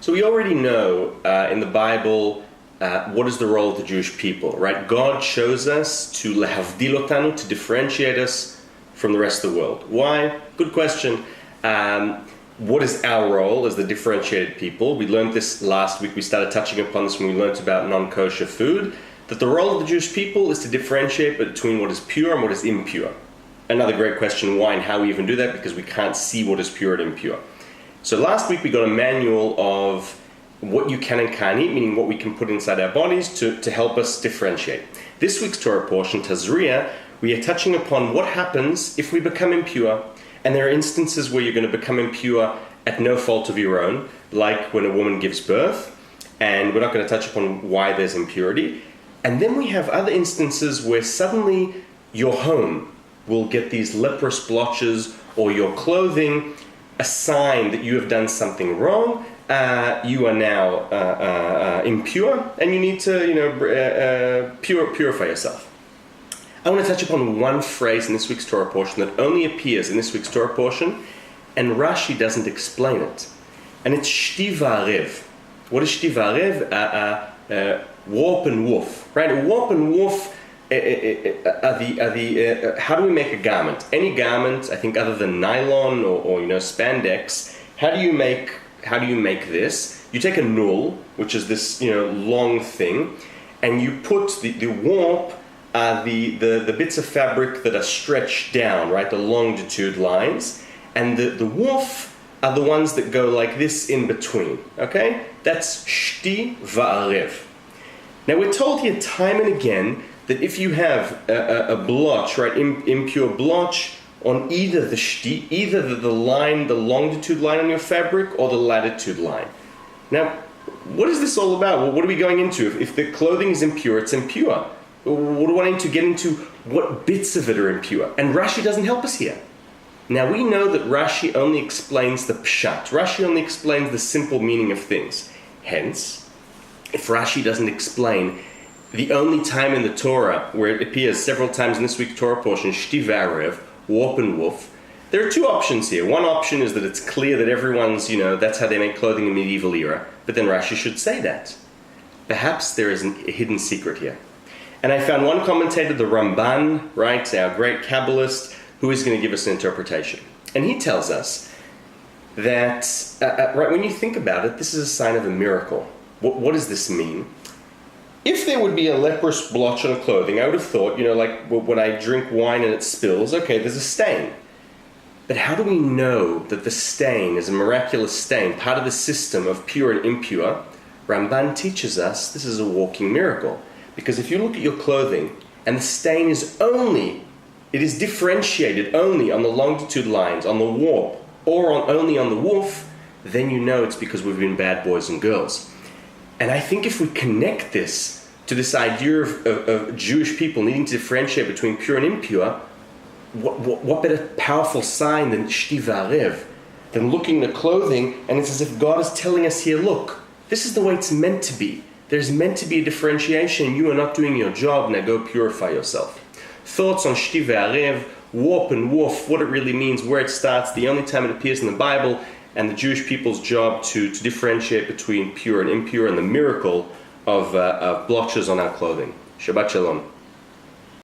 So we already know in the Bible what is the role of the Jewish people, right? God chose us to lehavdil otanu, to differentiate us from the rest of the world. Why? Good question. What is our role as the differentiated people? We learned this last week. We started touching upon this when we learned about non-kosher food, that the role of the Jewish people is to differentiate between what is pure and what is impure. Another great question, why and how we even do that, because we can't see what is pure and impure. So last week we got a manual of what you can and can't eat, meaning what we can put inside our bodies to help us differentiate. This week's Torah portion, Tazria, we are touching upon what happens if we become impure. And there are instances where you're going to become impure at no fault of your own, like when a woman gives birth, and we're not going to touch upon why there's impurity. And then we have other instances where suddenly your home will get these leprous blotches, or your clothing, a sign that you have done something wrong. You are now impure, and you need to, purify yourself. I want to touch upon one phrase in this week's Torah portion that only appears in this week's Torah portion, and Rashi doesn't explain it. And it's shti va'arev. What is shti va'arev? Warp and woof, right? Warp and woof how do we make a garment? Any garment, I think, other than nylon or spandex. How do you make this? You take a nul, which is this long thing, and you put the warp. The bits of fabric that are stretched down, right, the longitude lines, and the woof are the ones that go like this in between, okay? That's shti va'arev. Now we're told here time and again that if you have a blotch, right, impure blotch on either the shti, either the line, the longitude line on your fabric, or the latitude line. Now, what is this all about? Well, what are we going into? If the clothing is impure, it's impure. What do I need to get into? What bits of it are impure? And Rashi doesn't help us here. Now we know that Rashi only explains the pshat. Rashi only explains the simple meaning of things. Hence, if Rashi doesn't explain the only time in the Torah where it appears several times in this week's Torah portion, shti va'arev, warp and woof, there are two options here. One option is that it's clear that everyone's, that's how they make clothing in the medieval era. But then Rashi should say that. Perhaps there is a hidden secret here. And I found one commentator, the Ramban, right, our great Kabbalist, who is going to give us an interpretation. And he tells us that, right, when you think about it, this is a sign of a miracle. What does this mean? If there would be a leprous blotch on clothing, I would have thought, like when I drink wine and it spills, okay, there's a stain. But how do we know that the stain is a miraculous stain, part of the system of pure and impure? Ramban teaches us this is a walking miracle. Because if you look at your clothing and the stain is differentiated only on the longitude lines, on the warp, or only on the woof, then you know it's because we've been bad boys and girls. And I think if we connect this to this idea of Jewish people needing to differentiate between pure and impure, what better powerful sign than shti va'arev, than looking at the clothing, and it's as if God is telling us here, look, this is the way it's meant to be. There's meant to be a differentiation. You are not doing your job. Now go purify yourself. Thoughts on shti va'arev, warp and woof, what it really means, where it starts, the only time it appears in the Bible, and the Jewish people's job to differentiate between pure and impure, and the miracle of blotches on our clothing. Shabbat Shalom.